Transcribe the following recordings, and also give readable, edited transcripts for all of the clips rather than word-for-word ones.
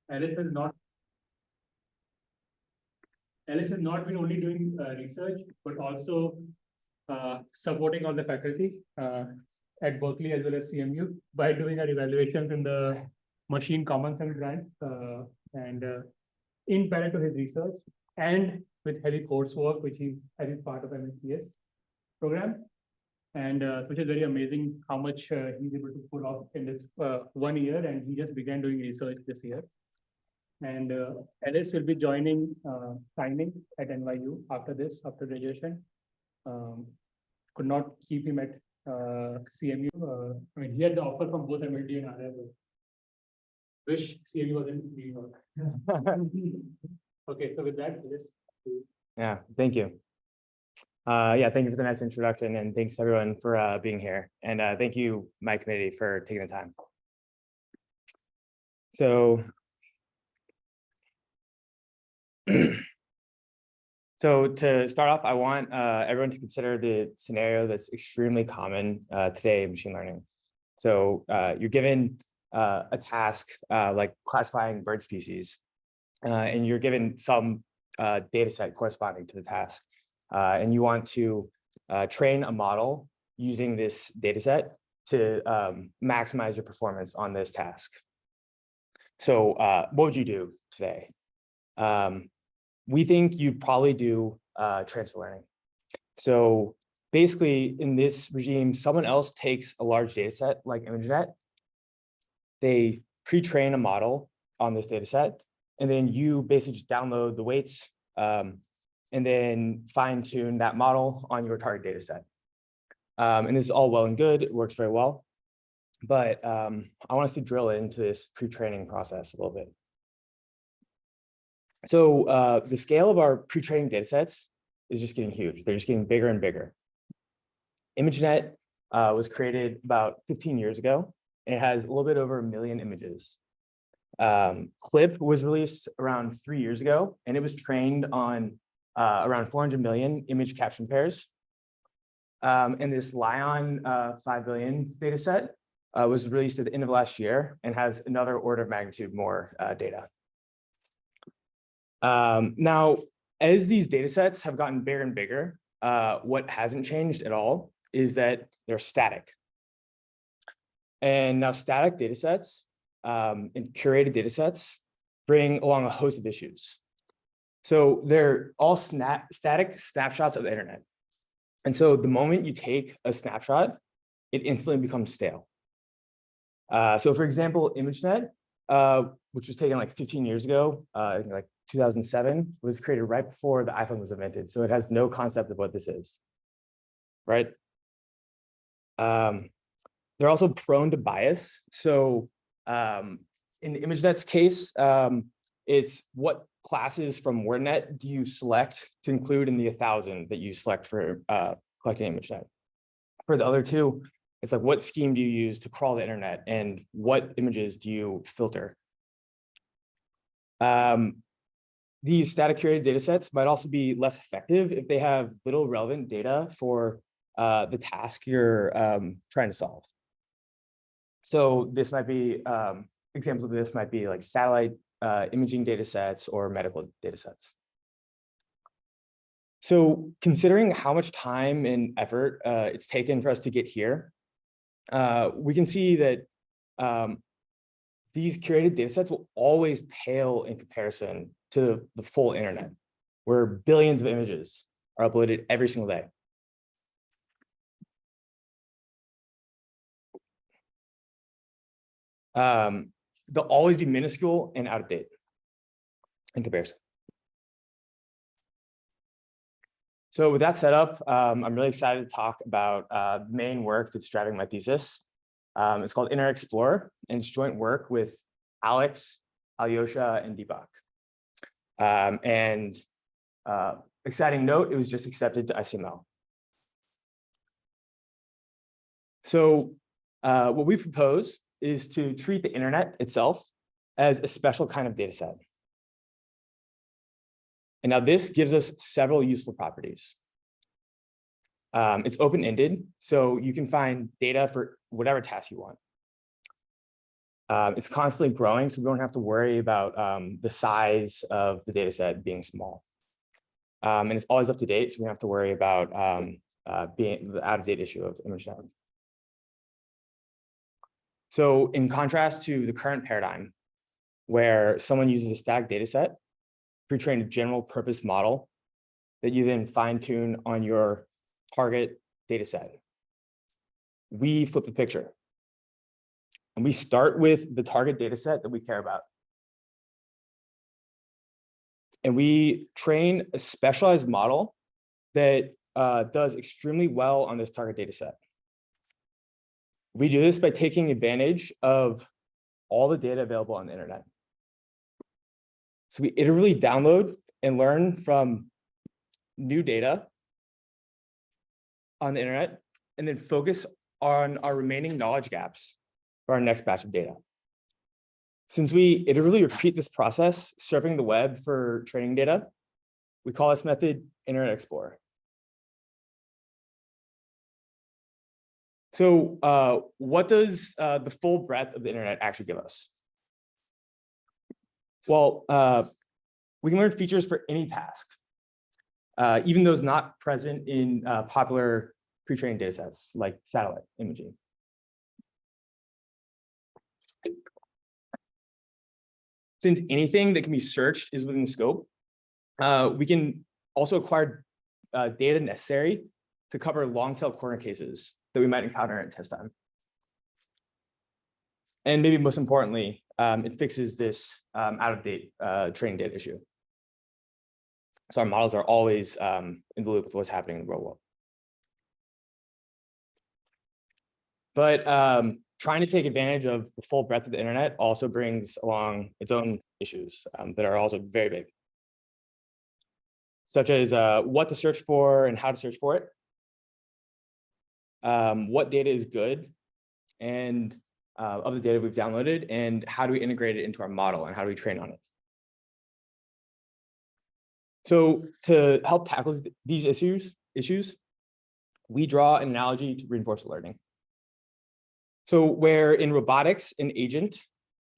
Ellis has not been only doing research, but also supporting all the faculty at Berkeley as well as CMU by doing our evaluations in the Machine Common Sense grant and in parallel to his research and with heavy coursework, which is heavy part of EECS program. And which is very amazing how much he's able to pull off in this 1 year, and he just began doing research this year. And Ellis will be joining signing at NYU after graduation. Could not keep him at CMU. I mean, he had the offer from both MLD and RI. Wish CMU was in New York. Okay, so with that, Ellis. Yeah, thank you. Yeah, thank you for the nice introduction, and thanks everyone for being here. And thank you, my committee, for taking the time. So, to start off, I want everyone to consider the scenario that's extremely common today in machine learning. So you're given a task like classifying bird species, and you're given some data set corresponding to the task. And you want to train a model using this data set to maximize your performance on this task. So what would you do today? We think you'd probably do transfer learning. So basically, in this regime, someone else takes a large data set like ImageNet. They pre-train a model on this data set, and then you basically just download the weights and then fine-tune that model on your target data set. And this is all well and good. It works very well. But I want us to drill into this pre-training process a little bit. So the scale of our pre-training data sets is just getting huge. They're just getting bigger and bigger. ImageNet was created about 15 years ago, and it has a little bit over 1 million images. CLIP was released around 3 years ago, and it was trained on around 400 million image caption pairs. And this Lion 5 billion data set was released at the end of last year and has another order of magnitude more data. Now, as these data sets have gotten bigger and bigger, what hasn't changed at all is that they're static. And now static data sets and curated data sets bring along a host of issues. So they're all static snapshots of the internet. And so the moment you take a snapshot, it instantly becomes stale. So for example, ImageNet, which was taken like 15 years ago, I think like 2007, was created right before the iPhone was invented. So it has no concept of what this is, right? They're also prone to bias. So in ImageNet's case, it's what classes from WordNet do you select to include in the 1,000 that you select for collecting ImageNet. For the other two, it's like what scheme do you use to crawl the internet and what images do you filter? These static curated data sets might also be less effective if they have little relevant data for the task you're trying to solve. So this might be, examples of this might be like satellite imaging data sets or medical data sets. So considering how much time and effort it's taken for us to get here, we can see that these curated data sets will always pale in comparison to the full internet, where billions of images are uploaded every single day. They'll always be minuscule and out of date in comparison. So with that set up, I'm really excited to talk about the main work that's driving my thesis. It's called Internet Explorer, and it's joint work with Alex, Alyosha, and Deepak. Exciting note, it was just accepted to ICML. So what we propose is to treat the internet itself as a special kind of data set. And now this gives us several useful properties. It's open-ended, so you can find data for whatever task you want. It's constantly growing, so we don't have to worry about the size of the data set being small. And it's always up to date, so we don't have to worry about being the out-of-date issue of image down. So in contrast to the current paradigm, where someone uses a static data set, pre-train a general purpose model that you then fine-tune on your target data set, we flip the picture. And we start with the target data set that we care about. And we train a specialized model that does extremely well on this target data set. We do this by taking advantage of all the data available on the internet. So we iteratively download and learn from new data on the internet, and then focus on our remaining knowledge gaps for our next batch of data. Since we iteratively repeat this process, surfing the web for training data, we call this method Internet Explorer. So what does the full breadth of the internet actually give us? Well, we can learn features for any task, even those not present in popular pre-trained data sets like satellite imaging. Since anything that can be searched is within the scope, we can also acquire data necessary to cover long-tail corner cases that we might encounter at test time. And maybe most importantly, it fixes this out-of-date training data issue. So our models are always in the loop with what's happening in the real world. But trying to take advantage of the full breadth of the internet also brings along its own issues that are also very big, such as what to search for and how to search for it, what data is good, and of the data we've downloaded, and how do we integrate it into our model, and how do we train on it. So to help tackle these issues, we draw an analogy to reinforcement learning. So where in robotics, an agent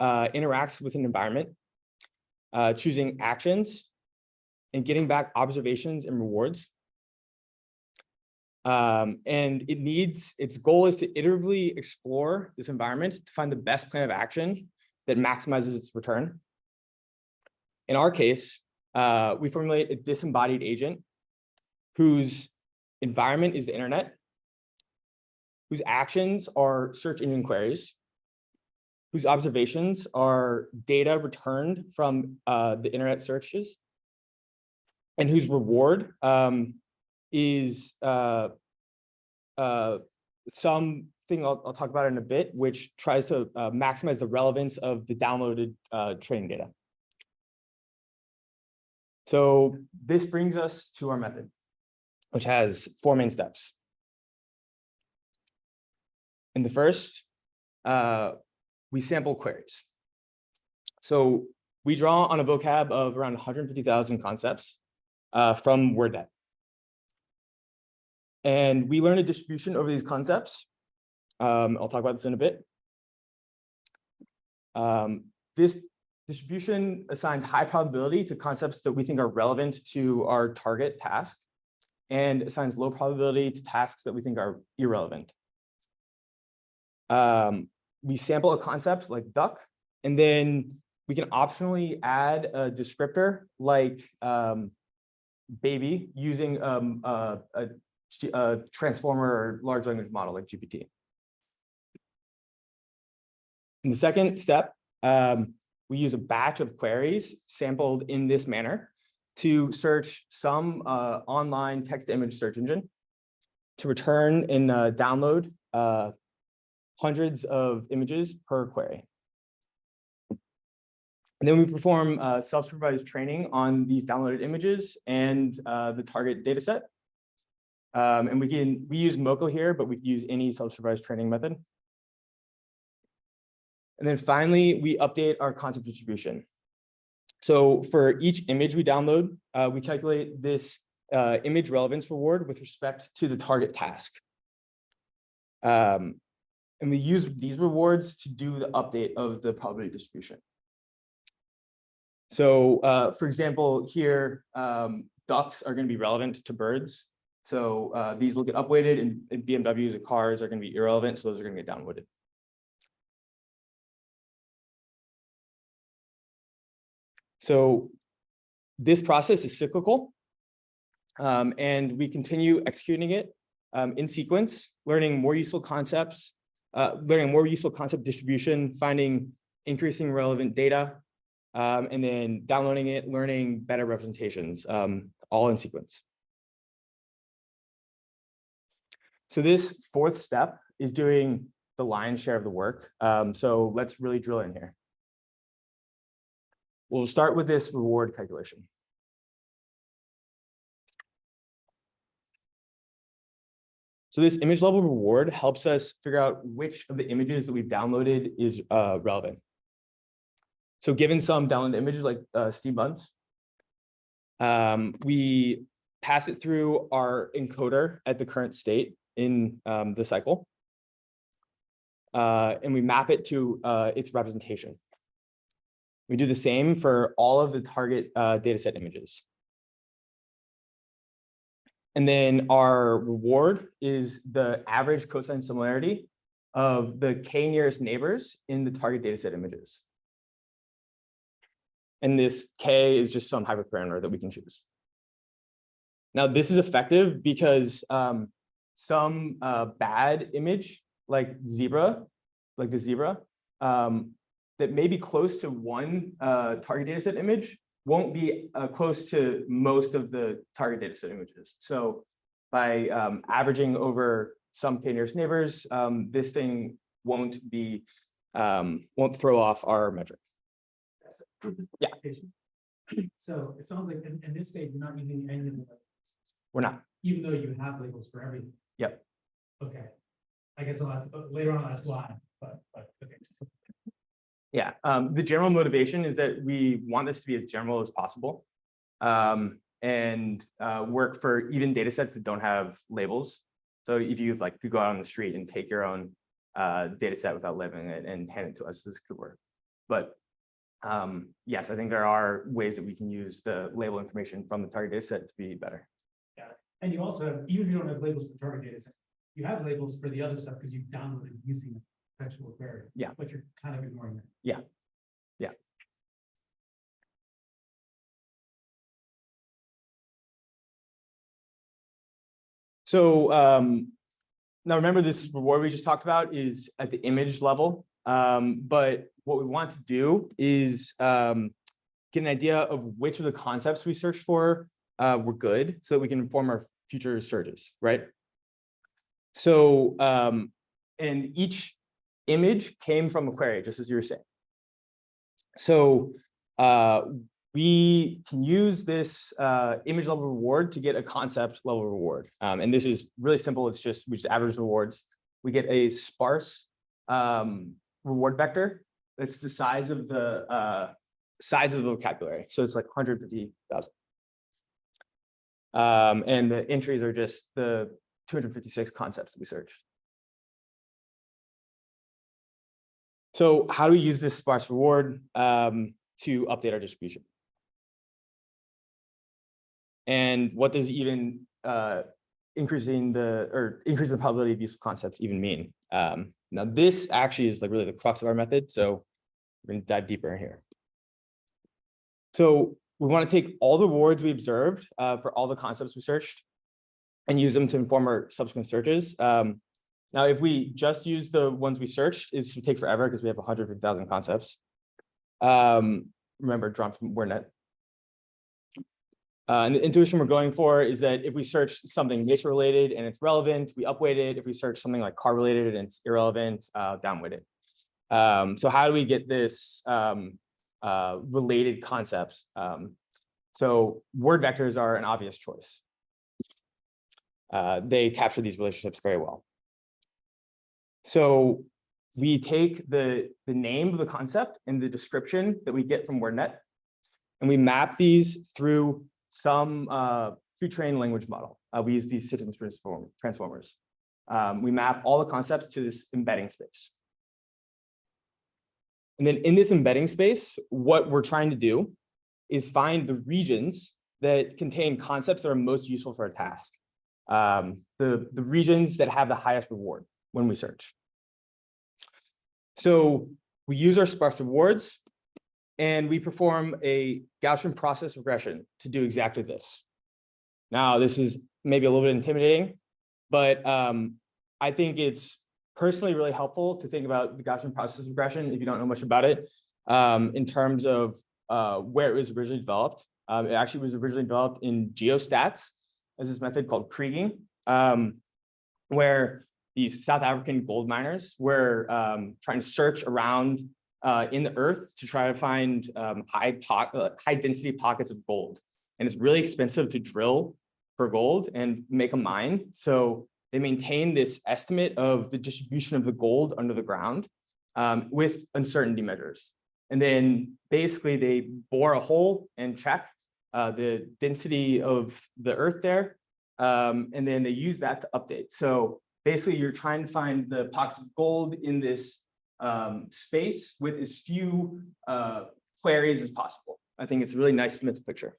interacts with an environment, choosing actions and getting back observations and rewards. And its goal is to iteratively explore this environment to find the best plan of action that maximizes its return. In our case, we formulate a disembodied agent whose environment is the internet, whose actions are search engine queries, whose observations are data returned from the internet searches, and whose reward is something I'll talk about in a bit, which tries to maximize the relevance of the downloaded training data. So this brings us to our method, which has 4 main steps. In the first, we sample queries. So we draw on a vocab of around 150,000 concepts from WordNet. And we learn a distribution over these concepts. I'll talk about this in a bit. This distribution assigns high probability to concepts that we think are relevant to our target task, and assigns low probability to tasks that we think are irrelevant. We sample a concept like duck, and then we can optionally add a descriptor like baby using a transformer or large language model like GPT. In the second step, we use a batch of queries sampled in this manner to search some online text-to-image search engine to return and download hundreds of images per query. And then we perform self-supervised training on these downloaded images and the target data set. And we use Moco here, but we can use any self-supervised training method. And then finally, we update our concept distribution. So for each image we download, we calculate this image relevance reward with respect to the target task. And we use these rewards to do the update of the probability distribution. So for example, here, ducks are going to be relevant to birds. So these will get upweighted, and BMWs and cars are going to be irrelevant. So those are going to get downweighted. So this process is cyclical, and we continue executing it in sequence, learning more useful concepts, learning more useful concept distribution, finding increasing relevant data, and then downloading it, learning better representations, all in sequence. So this fourth step is doing the lion's share of the work. So let's really drill in here. We'll start with this reward calculation. So this image level reward helps us figure out which of the images that we've downloaded is relevant. So given some downloaded images like Steve Buns, we pass it through our encoder at the current state in the cycle, and we map it to its representation. We do the same for all of the target dataset images. And then our reward is the average cosine similarity of the k nearest neighbors in the target dataset images. And this k is just some hyperparameter that we can choose. Now, this is effective because some bad image, like the zebra, that may be close to one target dataset image won't be close to most of the target dataset images. So by averaging over some k nearest neighbors, this thing won't throw off our metric. Yeah. So it sounds like in this stage, you're not using any of the labels. We're not. Even though you have labels for everything. Yep. Okay. I guess I'll ask later on. I'll ask why. But okay. Yeah. The general motivation is that we want this to be as general as possible, and work for even data sets that don't have labels. So if you could go out on the street and take your own data set without labeling it and hand it to us, this could work. But yes, I think there are ways that we can use the label information from the target data set to be better. Yeah. And you also have, even if you don't have labels for target data set, you have labels for the other stuff because you've downloaded using the contextual query. Yeah. But you're kind of ignoring that. Yeah. Yeah. So now remember, this reward we just talked about is at the image level. But what we want to do is get an idea of which of the concepts we searched for were good, so that we can inform our future searches, right? So, and each image came from a query, just as you were saying. So we can use this image level reward to get a concept level reward. And this is really simple. It's just, we just average rewards. We get a sparse reward vector. It's the size of the vocabulary. So it's like 150,000. And the entries are just the 256 concepts that we searched. So how do we use this sparse reward to update our distribution? And what does even increasing the probability of use of concepts even mean? Now this actually is like really the crux of our method. So we're going to dive deeper in here. So we want to take all the rewards we observed for all the concepts we searched and use them to inform our subsequent searches. Now, if we just use the ones we searched, it would take forever because we have 150,000 concepts. Remember, drawn from WordNet. And the intuition we're going for is that if we search something nature related and it's relevant, we upweight it. If we search something like car related and it's irrelevant, downweight it. So how do we get this related concept? So word vectors are an obvious choice. They capture these relationships very well. So we take the name of the concept and the description that we get from WordNet, and we map these through some pre-trained language model. We use these sentence transformers. we map all the concepts to this embedding space. And then in this embedding space, what we're trying to do is find the regions that contain concepts that are most useful for a task. The regions that have the highest reward when we search. So we use our sparse rewards and we perform a Gaussian process regression to do exactly this. Now, this is maybe a little bit intimidating, but I think it's personally really helpful to think about the Gaussian process regression if you don't know much about it, in terms of where it was originally developed. It actually was originally developed in geostats as this method called kriging, where these South African gold miners were trying to search around in the earth to try to find high density pockets of gold. And it's really expensive to drill for gold and make a mine. So they maintain this estimate of the distribution of the gold under the ground with uncertainty measures. And then basically they bore a hole and check the density of the earth there. And then they use that to update. So basically you're trying to find the pockets of gold in this space with as few queries as possible. I think it's a really nice mental picture.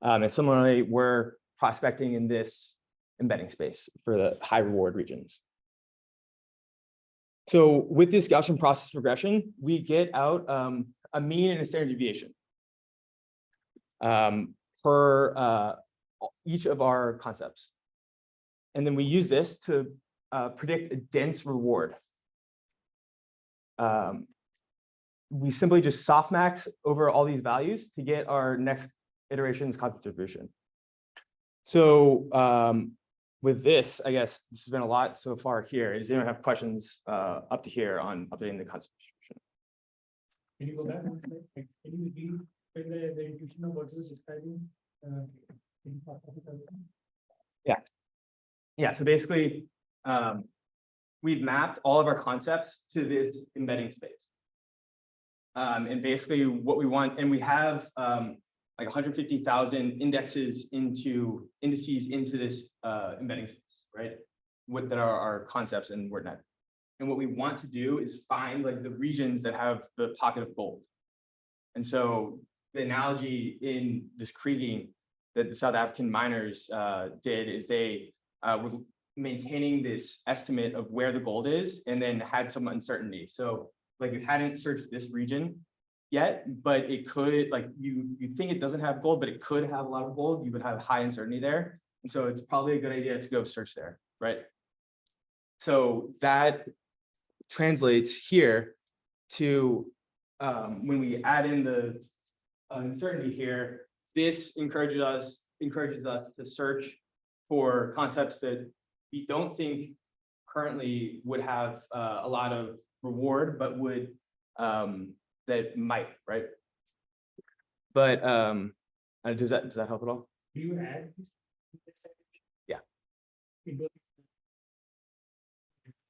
And similarly, we're prospecting in this embedding space for the high reward regions. So with this Gaussian process regression, we get out a mean and a standard deviation for each of our concepts. And then we use this to predict a dense reward. We simply just softmax over all these values to get our next iteration's contribution. So with this, I guess this has been a lot so far here. Does anyone have questions up to here on updating the concept distribution? Can you go back one slide? Like, can you read the intuition of what you were describing? Yeah, so basically, we've mapped all of our concepts to this embedding space. And basically what we want, and we have like 150,000 indices into this embedding space, right? That are our concepts in WordNet. And what we want to do is find like the regions that have the pocket of gold. And so the analogy in this kriging that the South African miners did is they were maintaining this estimate of where the gold is and then had some uncertainty. So like you hadn't searched this region yet, but it could, like you think it doesn't have gold, but it could have a lot of gold. You would have high uncertainty there. And so it's probably a good idea to go search there, right? So that translates here to when we add in the uncertainty here, this encourages us to search for concepts that we don't think currently would have a lot of reward, but would that might, right? But does that help at all? Do you add? Yeah.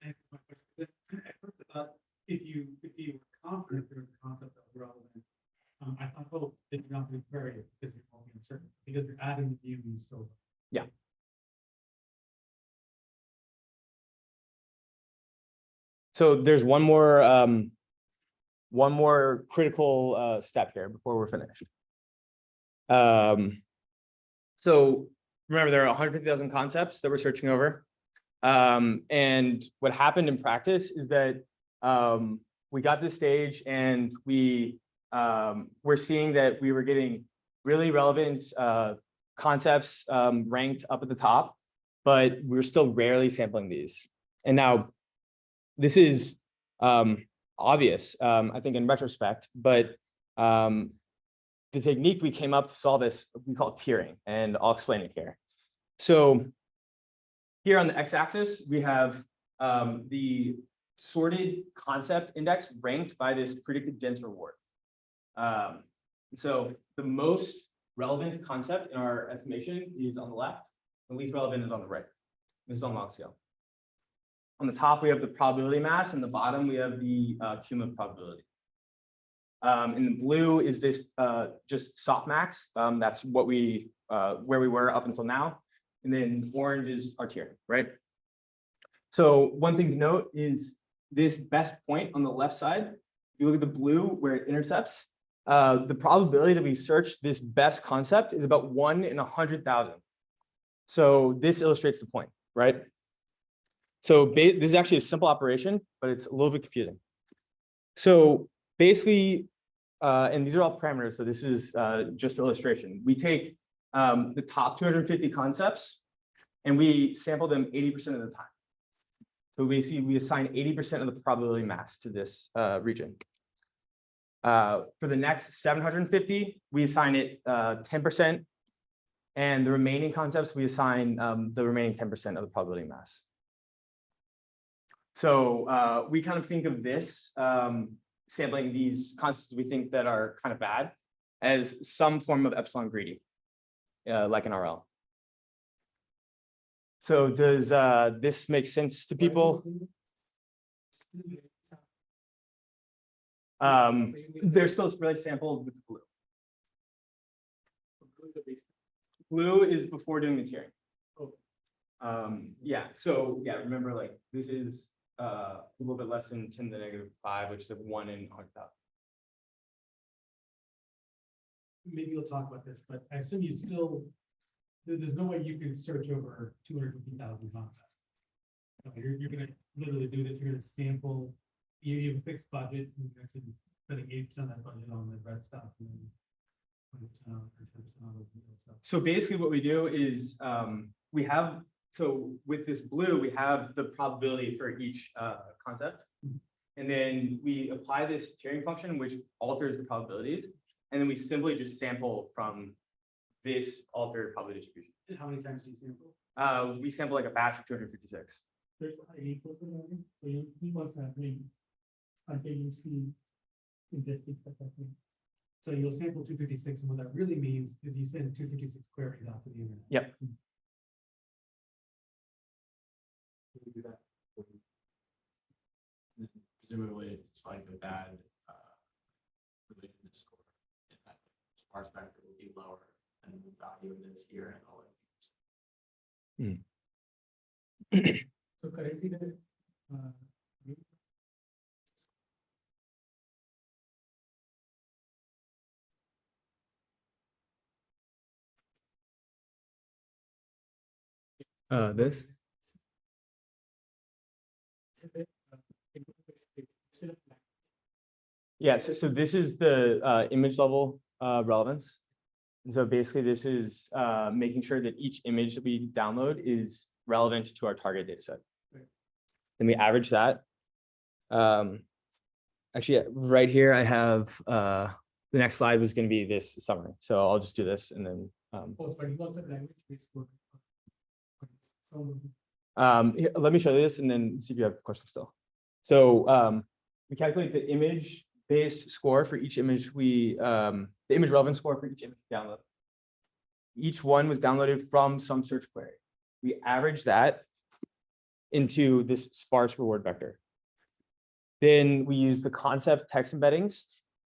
At first I thought if you were confident there was a concept that was relevant, I thought, oh, then you're not going to query it because you're only uncertain, because you're adding the view still. Yeah. So there's one more critical step here before we're finished. So remember, there are 150,000 concepts that we're searching over. And what happened in practice is that we got to this stage and we're seeing that we were getting really relevant concepts ranked up at the top, but we're still rarely sampling these. And now this is obvious, I think, in retrospect, but the technique we came up to solve this, we call tiering, and I'll explain it here. So here on the x-axis, we have the sorted concept index ranked by this predicted dense reward. So the most relevant concept in our estimation is on the left, the least relevant is on the right. This is on log scale. On the top, we have the probability mass, and the bottom, we have the cumulative probability. In the blue is this just softmax. That's what where we were up until now. and then orange is our tier, right? So one thing to note is this best point on the left side, if you look at the blue where it intercepts, the probability that we search this best concept is about 1 in 100,000. So this illustrates the point, right? So this is actually a simple operation, but it's a little bit confusing. So basically, and these are all parameters, but this is just illustration. We take the top 250 concepts and we sample them 80% of the time. So basically, we assign 80% of the probability mass to this region. For the next 750, we assign it 10%, and the remaining concepts, we assign the remaining 10% of the probability mass. So we kind of think of this, sampling these concepts we think that are kind of bad, as some form of epsilon greedy, like an RL. So does this make sense to people? They're still really sampled with blue. Blue is before doing the tiering. Yeah, so yeah, remember, like, this is a little bit less than 10 to the -5, which is a 1 in 100,000. Maybe we'll talk about this, but I assume you still, there's no way you can search over 250,000 concepts. Okay, you're gonna literally do this, you're gonna sample, you have a fixed budget, and you're actually spending 80% of that budget on the red stuff, and then 20% on, or 10% on the blue stuff. So basically what we do is we have, so with this blue, we have the probability for each concept. And then we apply this tiering function, which alters the probabilities. And then we simply just sample from this altered probability distribution. And how many times do you sample? We sample like a batch of 256. There's a equal to learning, so you keep on sampling until you see interesting stuff happening. So you'll sample 256, and what that really means is you send 256 queries out to the internet. Yep. Can you do that? Presumably, it's like a bad relationship score. In that sparse factor will be lower than the value it is here and all that. So currently the This? Yeah, so this is the image level relevance. And so basically this is making sure that each image that we download is relevant to our target data set. Right. And we average that. Actually, right here, I have the next slide was going to be this summary. So I'll just do this and then. but you also language-based code. Here, let me show you this and then see if you have questions still. So we calculate the image-based score for each image the image relevance score for each image we download. Each one was downloaded from some search query. We average that into this sparse reward vector. Then we use the concept text embeddings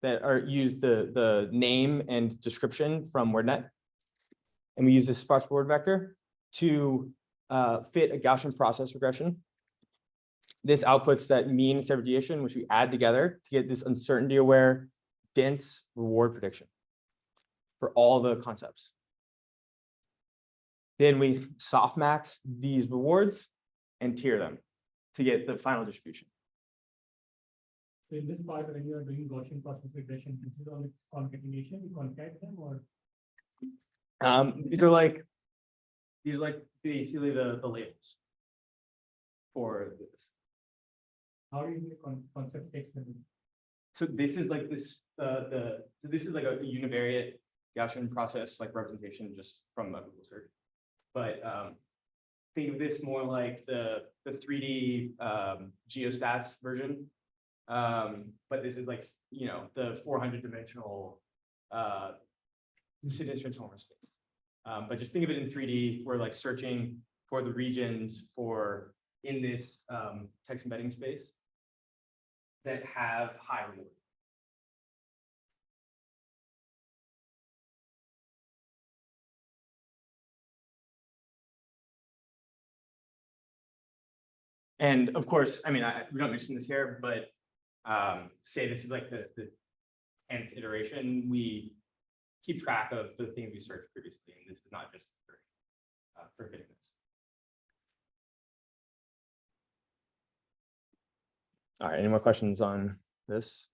that are use the name and description from WordNet. And we use this sparse reward vector to fit a Gaussian process regression. This outputs that mean and standard deviation, which we add together to get this uncertainty aware, dense reward prediction for all the concepts. Then we softmax these rewards and tier them to get the final distribution. So in this part, when you are doing Gaussian process regression, this is all concatenation, you concat them, or These are like basically the labels for this. how do you do the concept text level? So this is like this so this is like a univariate Gaussian process like representation just from a Google search. But think of this more like the 3D geostats version. But this is like, you know, the 400 dimensional Sidney transformer space. But just think of it in 3D. We're like searching for the regions in this text embedding space that have high reward. And of course, I mean, we don't mention this here, but say this is like the 10th iteration, we keep track of the things we searched previously, and this is not just for fitting this. All right, any more questions on this?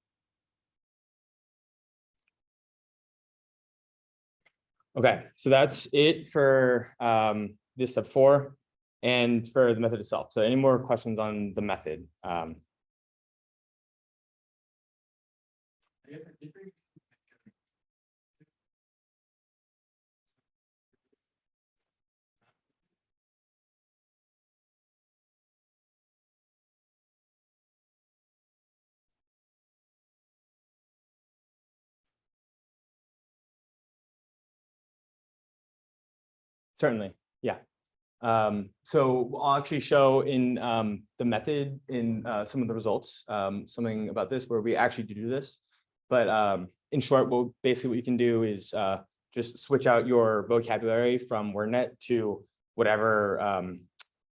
Okay, so that's it for this step 4 and for the method itself. So any more questions on the method? I guess I did bring. Certainly, yeah. So I'll actually show in the method in some of the results, something about this where we actually do this. But in short, basically what you can do is just switch out your vocabulary from WordNet to whatever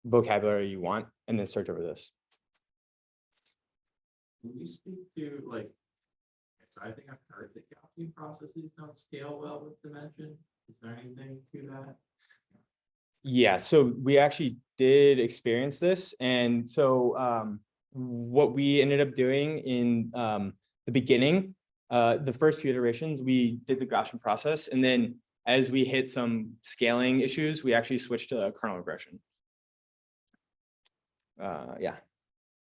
vocabulary you want, and then search over this. Can you speak to like, so I think I've heard that Gaussian processes don't scale well with dimension. Is there anything to that? Yeah, so we actually did experience this. And so what we ended up doing in the beginning, the first few iterations, we did the Gaussian process. And then as we hit some scaling issues, we actually switched to kernel regression. Yeah.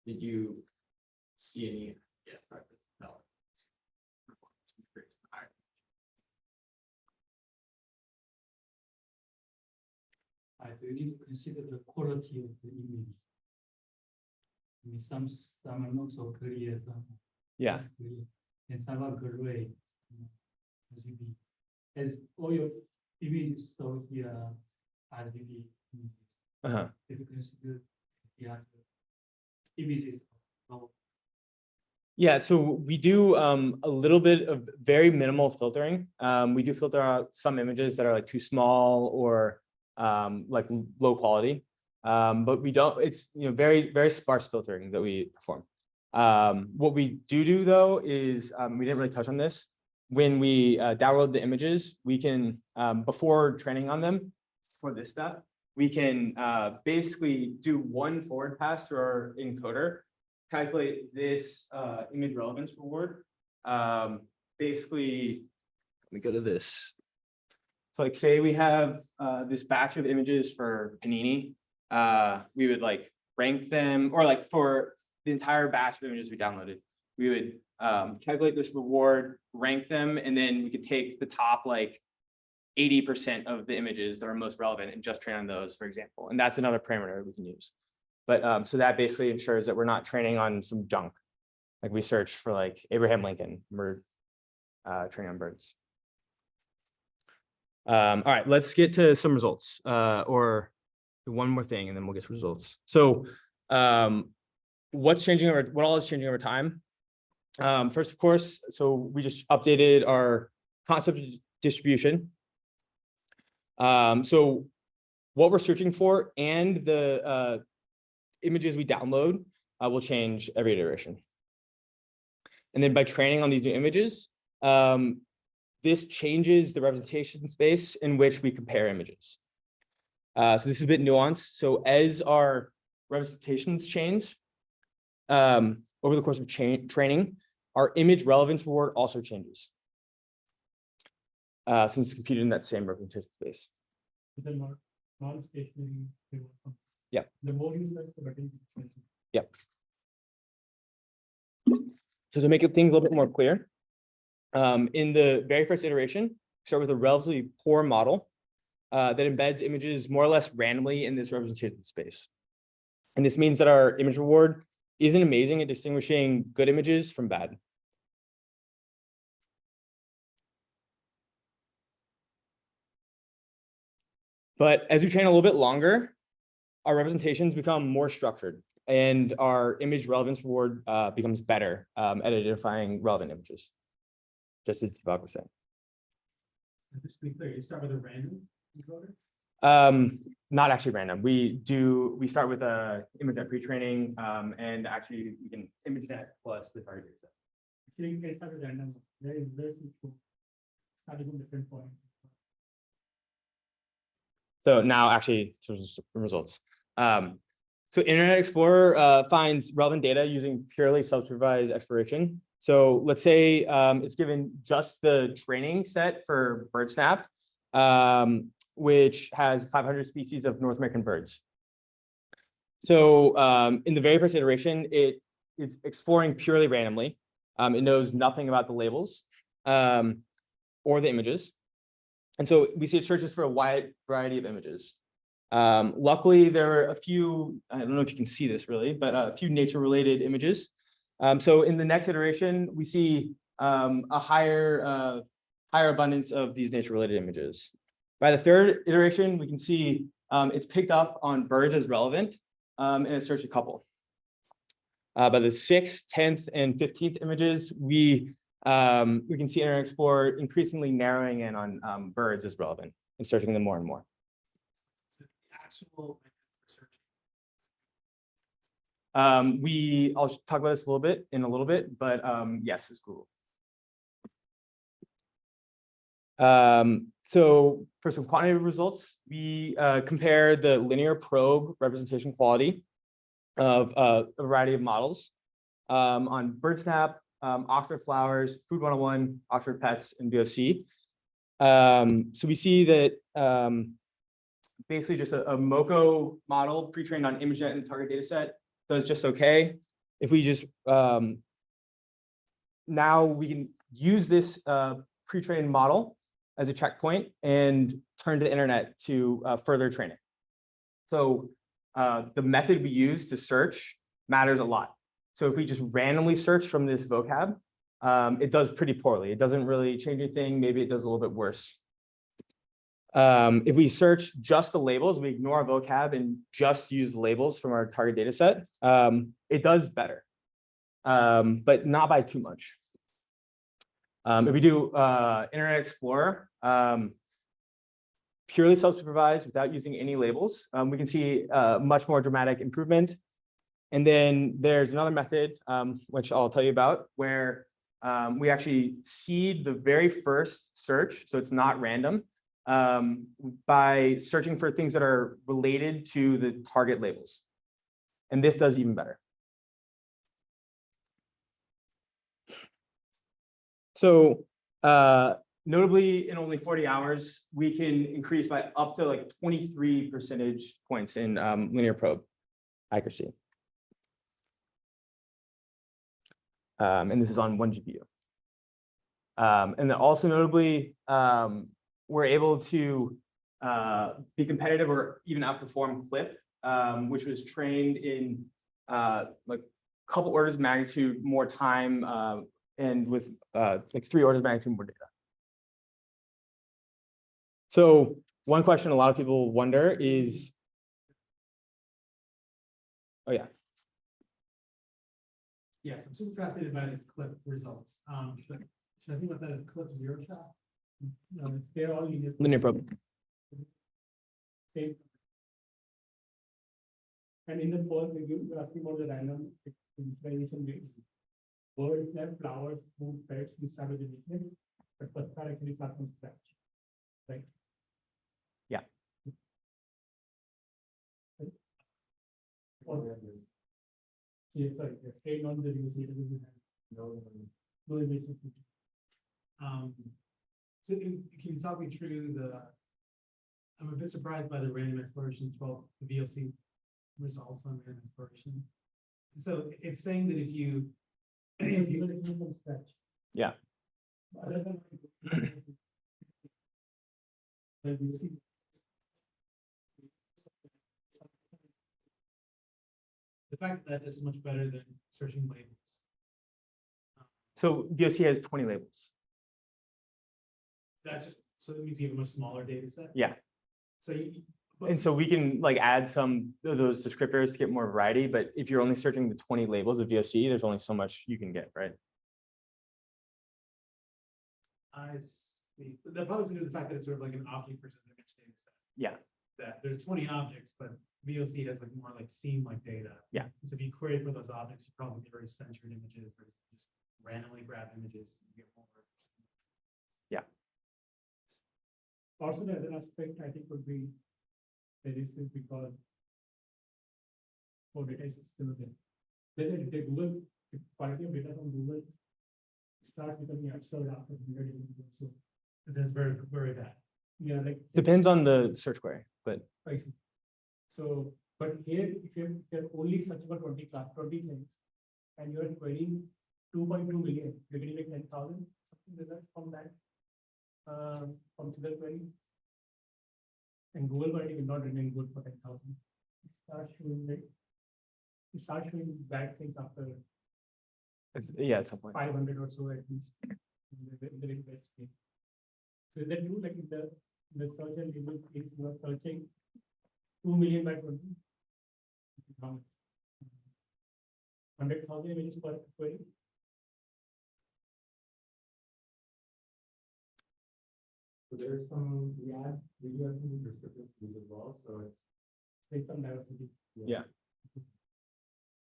Did you see any? Yeah, no. I do need to consider the quality of the image. I mean, some are not so clear, some Yeah. are clear, and some are gray. RGB. As all your images stored here, RGB images. Uh-huh. If you consider the other images. Yeah, so we do a little bit of very minimal filtering. We do filter out some images that are like too small or like low quality, but we don't. It's very very sparse filtering that we perform. What we do though is we didn't really touch on this. When we download the images, we can before training on them for this step, we can basically do one forward pass through our encoder. Calculate this image relevance reward. Basically, let me go to this. So like say we have this batch of images for Panini. We would like rank them, or like for the entire batch of images we downloaded, we would calculate this reward, rank them, and then we could take the top like 80% of the images that are most relevant and just train on those, for example. And that's another parameter we can use. But so that basically ensures that we're not training on some junk. Like we search for like Abraham Lincoln, we're training on birds. All right, let's get to some results or one more thing and then we'll get to results. So what's changing over, what all is changing over time? First, of course, so we just updated our concept distribution. So what we're searching for and the images we download will change every iteration. And then by training on these new images, this changes the representation space in which we compare images. So this is a bit nuanced. So as our representations change over the course of training, our image relevance reward also changes. Since it's computed in that same representation space. The non-stationary. Yeah. The more you search, the better. Yep. So to make things a little bit more clear, in the very first iteration, start with a relatively poor model that embeds images more or less randomly in this representation space. And this means that our image reward isn't amazing at distinguishing good images from bad. But as we train a little bit longer, our representations become more structured and our image relevance reward becomes better at identifying relevant images, just as Deepak was saying. Just to be clear, you start with a random encoder? Not actually random. We start with a ImageNet pre-training, and actually we can ImageNet plus the target data set. Actually, it's not random. There is starting from different point. So now actually to results. So Internet Explorer finds relevant data using purely self-supervised exploration. So let's say it's given just the training set for BirdSnap, which has 500 species of North American birds. So in the very first iteration, it is exploring purely randomly. It knows nothing about the labels or the images. And so we see it searches for a wide variety of images. Luckily, there are a few, I don't know if you can see this really, but a few nature-related images. So in the next iteration, we see a higher abundance of these nature-related images. By the third iteration, we can see it's picked up on birds as relevant, and it searched a couple. By the 6th, 10th, and 15th images, we can see Internet Explorer increasingly narrowing in on birds as relevant and searching them more and more. So the actual research. I'll talk about this in a little bit, but yes, it's Google. So for some quantitative results, we compare the linear probe representation quality of a variety of models on BirdSnap, Oxford Flowers, Food 101, Oxford Pets, and VOC. So we see that basically just a MoCo model pre-trained on ImageNet and target data set does just okay. If we just now we can use this pre-trained model as a checkpoint and turn to the internet to further train it. So the method we use to search matters a lot. So if we just randomly search from this vocab, it does pretty poorly. It doesn't really change anything. Maybe it does a little bit worse. If we search just the labels, we ignore our vocab and just use the labels from our target data set, it does better, but not by too much. If we do Internet Explorer, purely self-supervised without using any labels, we can see much more dramatic improvement. And then there's another method, which I'll tell you about, where we actually seed the very first search, so it's not random, by searching for things that are related to the target labels. And this does even better. So notably, in only 40 hours, we can increase by up to like 23 percentage points in linear probe accuracy. And this is on 1 GPU. And then also notably, we're able to be competitive or even outperform CLIP, which was trained in like a couple orders of magnitude more time and with like 3 orders of magnitude more data. So one question a lot of people wonder is, oh yeah. Yes, I'm super fascinated by the CLIP results. Should I think about that as CLIP zero shot? No, they're all Linear probe. Same. And in the first review, you're asking about the random visualization rates. Birds, flowers, food, pets, you start with the nickname, but Pathak actually start from scratch, right? Yeah. Yeah, sorry, trained on the review data we have. No image. So can you talk me through I'm a bit surprised by the random exploration 12, the VLC results on random exploration. So it's saying that if you from scratch. Yeah. Other than you see. the fact that is much better than searching labels. So VOC has 20 labels. That just, so that means you have a much smaller data set? Yeah. So And so we can like add some of those descriptors to get more variety, but if you're only searching the 20 labels of VOC, there's only so much you can get, right? I see. So that probably is due to the fact that it's sort of like an object versus image data set. Yeah. that there's 20 objects, but VOC has like more like scene-like data. Yeah. So if you query for those objects, you probably get very centered images or just randomly grab images. And get more. Also, the other aspect I think would be that this is because for data is still there. Then the Google, the quality of data from Google starts becoming absurd after 100 years. So That's very, very bad. yeah, like Depends on the search query, but I see. So, but here, if you're only searching for 20 things, and you're querying 2.2 million, you're getting like 10,000 something result from that. From single query. And Google query will not remain good for 10,000. It starts showing bad things after yeah, at some point. 500 or so at least. In the very best case. So is that you like in the search and result case, you are searching 2 million by 20? How much? 100,000 images per query? So there's some, we do have some descriptive views as well, so it's. Like some diversity. Yeah.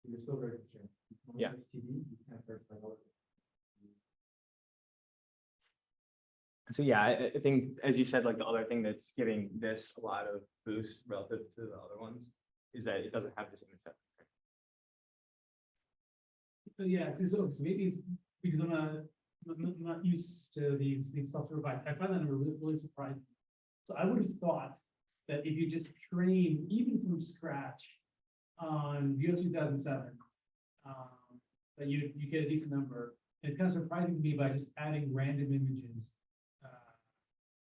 You're still very constrained. Yeah. TV, you can't search by color. So yeah, I think, as you said, like the other thing that's giving this a lot of boost relative to the other ones is that it doesn't have this image depth. So yeah, so maybe it's because I'm not used to these self-supervised. I find that number really, really surprising. So I would have thought that if you just train even from scratch on VOC 2007, that you get a decent number. And it's kind of surprising to me by just adding random images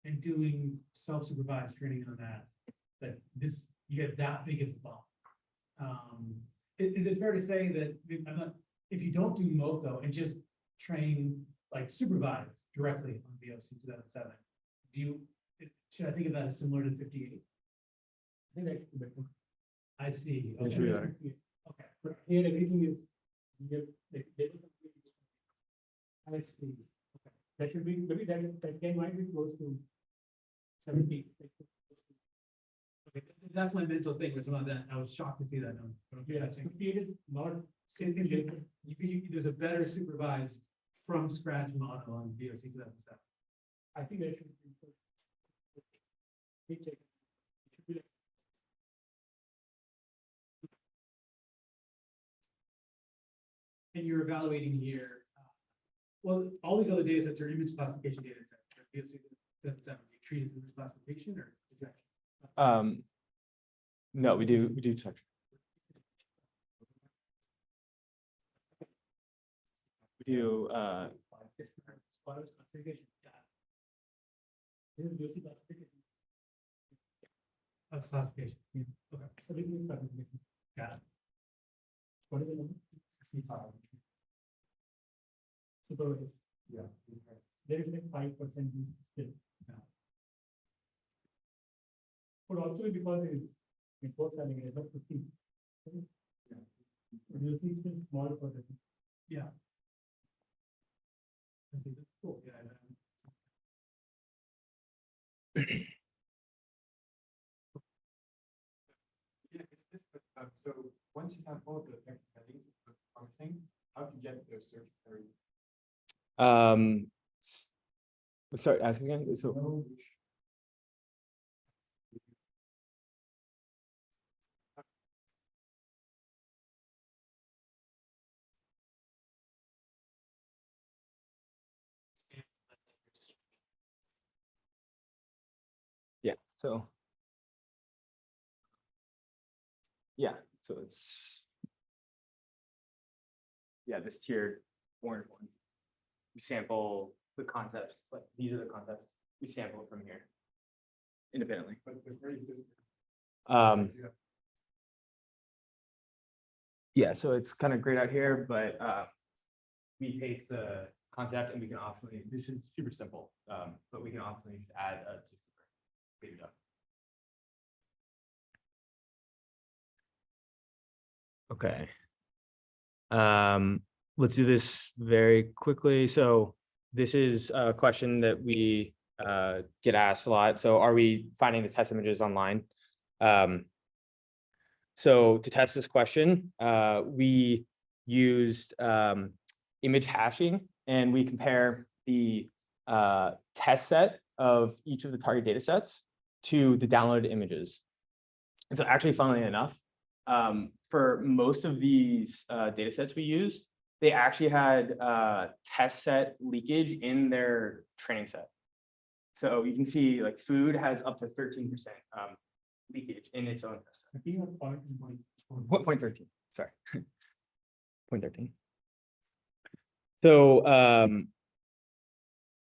and doing self-supervised training on that you get that big of a bump. Is it fair to say that if you don't do MoCo and just train like supervised directly on VOC 2007, should I think of that as similar to 58? I think that should be better. I see. It should be better. Okay. But here everything is, you have, like, there is I see. okay. That should be, maybe that can might be close to 70. Okay, that's my mental thing with some of that. I was shocked to see that number. Okay, Yeah, I think 58 is not. there's a better supervised from scratch model on VOC 2007. I think that should be. Check. It should be like. And you're evaluating here, well, all these other data sets are image classification data sets. VOC 2007, do you treat as image classification or detection? No, we do touch. We do Scholars classification. This is VOC classification. That's classification. Okay. So this is classification. Got it. What is the number? 65. Supervised. Yeah. There is like 5% still. Yeah. Could also be because it was having a 50. Yeah. But you see still small for the. Yeah. I think that's cool. Yeah. Yeah, it's just so once you sample the text headings promising, how to get the search query? Sorry, ask again. So yeah, so yeah, so it's this tiered orange one. We sample the concepts, like these are the concepts. We sample it from here independently. But the query is Yeah, so it's kind of grayed out here, but we take the concept and we can optionally, this is super simple, but we can optionally add a speed it up. Okay. Let's do this very quickly. So this is a question that we get asked a lot. So are we finding the test images online? So to test this question, we used image hashing, and we compare the test set of each of the target data sets to the downloaded images. And so actually, funnily enough, for most of these data sets we used, they actually had test set leakage in their training set. So you can see like food has up to 13% leakage in its own test set. 0.13, sorry. 0.13. So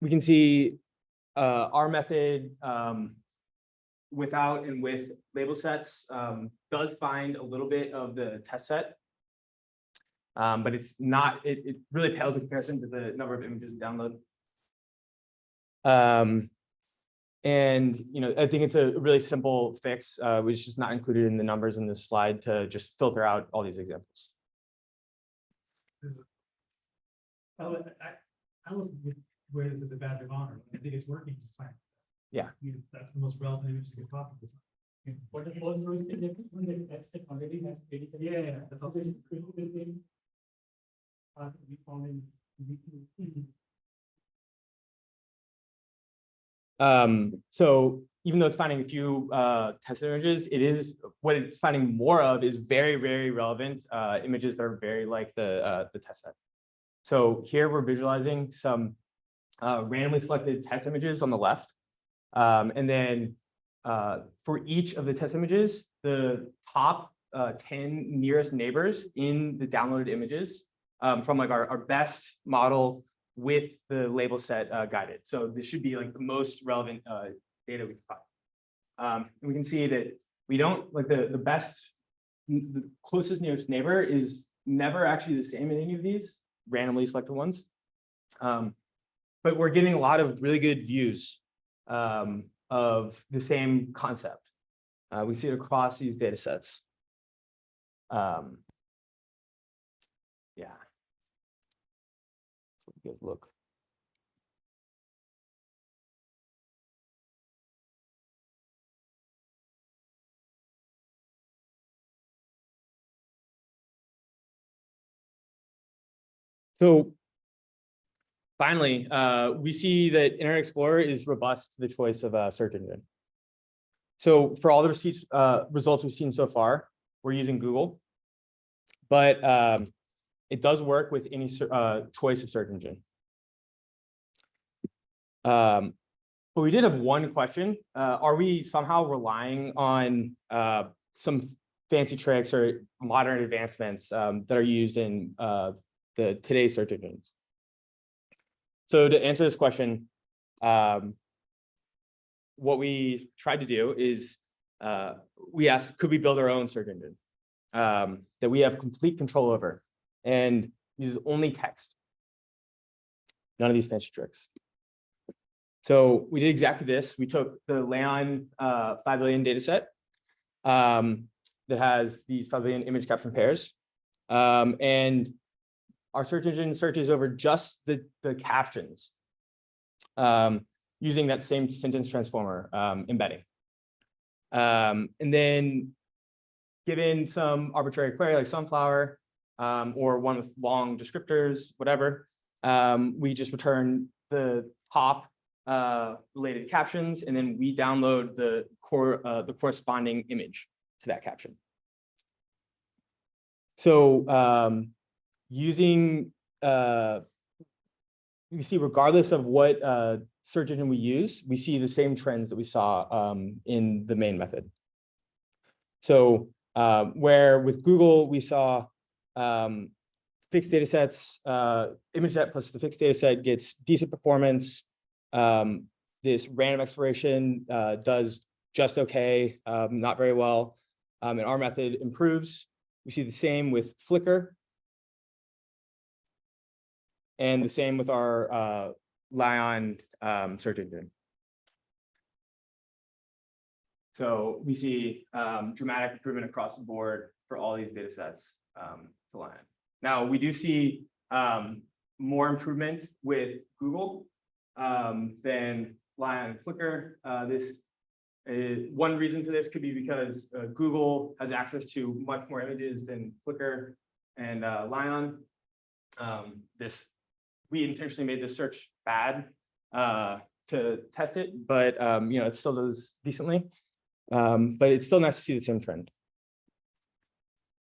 we can see our method without and with label sets does find a little bit of the test set, but it's not, it really pales in comparison to the number of images we download. And I think it's a really simple fix, which is just not included in the numbers in this slide to just filter out all these examples. I was where this is a badge of honor. I think it's working fine. Yeah. That's the most relevant image you could possibly find. But the first row is significant when the test set already has 87. Yeah, that's also. The same. We found in V2. So even though it's finding a few test images, it is what it's finding more of is very, very relevant images that are very like the test set. So here we're visualizing some randomly selected test images on the left. And then for each of the test images, the top 10 nearest neighbors in the downloaded images from like our best model with the label set guided. So this should be like the most relevant data we can find. And we can see that we don't like the closest nearest neighbor is never actually the same in any of these randomly selected ones. But we're getting a lot of really good views of the same concept. We see it across these data sets. Yeah. Good look. So finally, we see that Internet Explorer is robust to the choice of a search engine. So for all the results we've seen so far, we're using Google, but it does work with any choice of search engine. But we did have one question. Are we somehow relying on some fancy tricks or modern advancements that are used in today's search engines? So to answer this question, what we tried to do is we asked, could we build our own search engine that we have complete control over and uses only text? None of these fancy tricks. So we did exactly this. We took the Leon 5 billion data set that has these 5 billion image caption pairs. And our search engine searches over just the captions using that same sentence transformer embedding. And then given some arbitrary query like sunflower or one with long descriptors, whatever, we just return the top related captions, and then we download the corresponding image to that caption. So using, you see, regardless of what search engine we use, we see the same trends that we saw in the main method. So where with Google, we saw fixed data sets, ImageNet plus the fixed data set gets decent performance. This random exploration does just okay, not very well. And our method improves. We see the same with Flickr. And the same with our Lion search engine. So we see dramatic improvement across the board for all these data sets for Lion. Now, we do see more improvement with Google than Lion and Flickr. This One reason for this could be because Google has access to much more images than Flickr and Lion. We intentionally made this search bad to test it, but it still does decently. But it's still nice to see the same trend.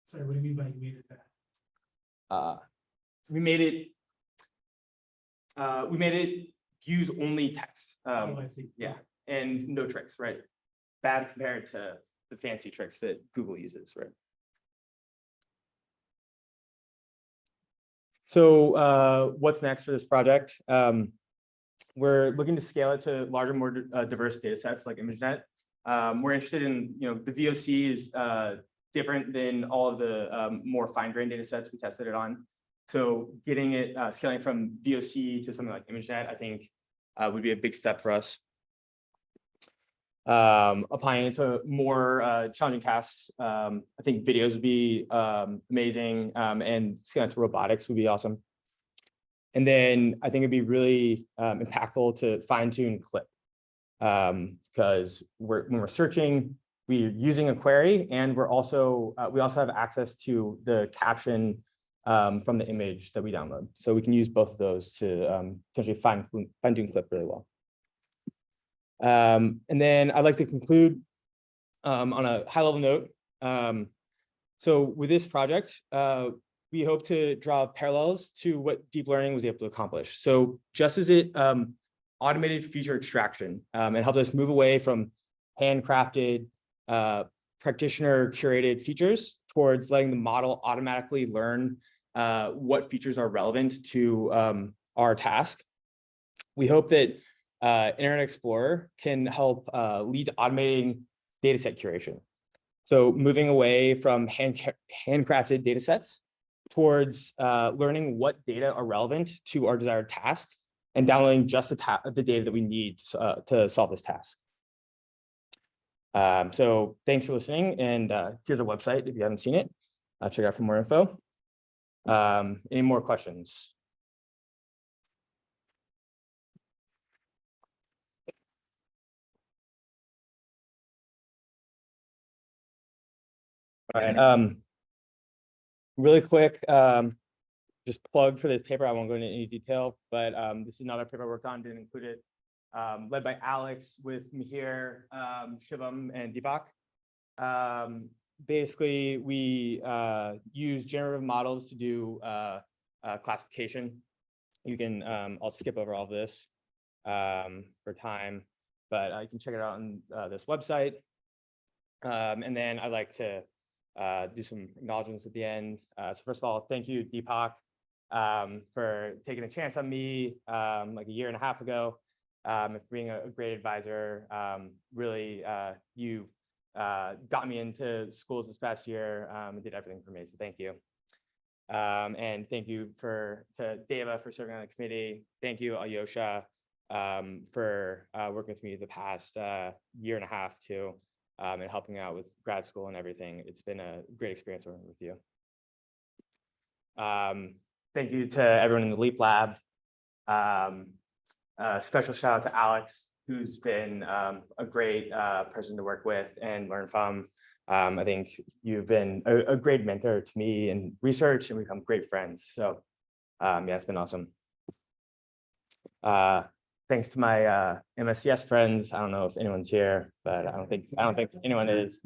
Sorry, what do you mean by you made it that? We made it use only text. Oh, I see. Yeah, and no tricks, right? Bad compared to the fancy tricks that Google uses, right? So what's next for this project? We're looking to scale it to larger, more diverse data sets like ImageNet. We're interested in, the VOC is different than all of the more fine-grained data sets we tested it on. So getting it, scaling from VOC to something like ImageNet, I think would be a big step for us. Applying it to more challenging tasks, I think videos would be amazing, and scaling to robotics would be awesome. And then I think it'd be really impactful to fine-tune clip, because when we're searching, we're using a query, and we also have access to the caption from the image that we download. So we can use both of those to potentially fine-tune clip really well. And then I'd like to conclude on a high-level note. So with this project, we hope to draw parallels to what deep learning was able to accomplish. So just as it automated feature extraction and helped us move away from handcrafted, practitioner-curated features towards letting the model automatically learn what features are relevant to our task, we hope that Internet Explorer can help lead to automating dataset curation. So moving away from handcrafted data sets towards learning what data are relevant to our desired task and downloading just the data that we need to solve this task. So thanks for listening, and here's a website if you haven't seen it. Check it out for more info. Any more questions? All right. Really quick, just plug for this paper. I won't go into any detail, but this is another paper I worked on, didn't include it. Led by Alex with Mihir, Shivam, and Deepak. Basically, we use generative models to do classification. You can, I'll skip over all of this for time, but you can check it out on this website. And then I'd like to do some acknowledgements at the end. So first of all, thank you, Deepak, for taking a chance on me like a year and a half ago, for being a great advisor. Really, you got me into schools this past year and did everything for me, so thank you. And thank you to Deva for serving on the committee. Thank you, Alyosha, for working with me the past year and a half too, and helping out with grad school and everything. It's been a great experience working with you. Thank you to everyone in the LEAP lab. Special shout out to Alex, who's been a great person to work with and learn from. I think you've been a great mentor to me in research, and we've become great friends. So yeah, it's been awesome. Thanks to my MSCS friends. I don't know if anyone's here, but I don't think anyone is.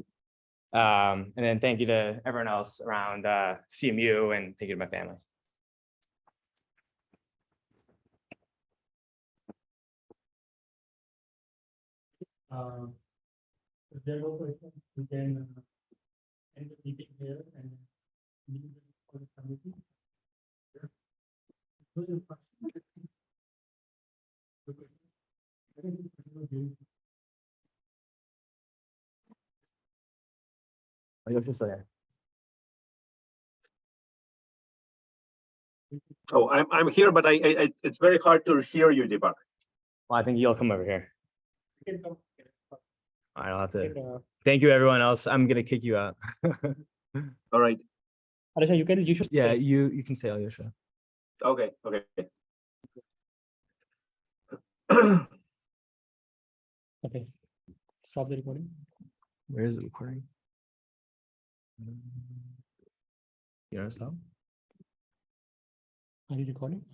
And then thank you to everyone else around CMU, and thank you to my family. If there are no questions, we can end the meeting here and leave it for the committee. Oh, I'm here, but it's very hard to hear you, Deepak. Well, I think you'll come over here. We can come. I'll have to. Thank you, everyone else. I'm gonna kick you out. All right. Alyosha, you should. Yeah, you can say Alyosha. Okay. Okay. Okay. Stop the recording. Where is the recording? You know, stop. Are you recording?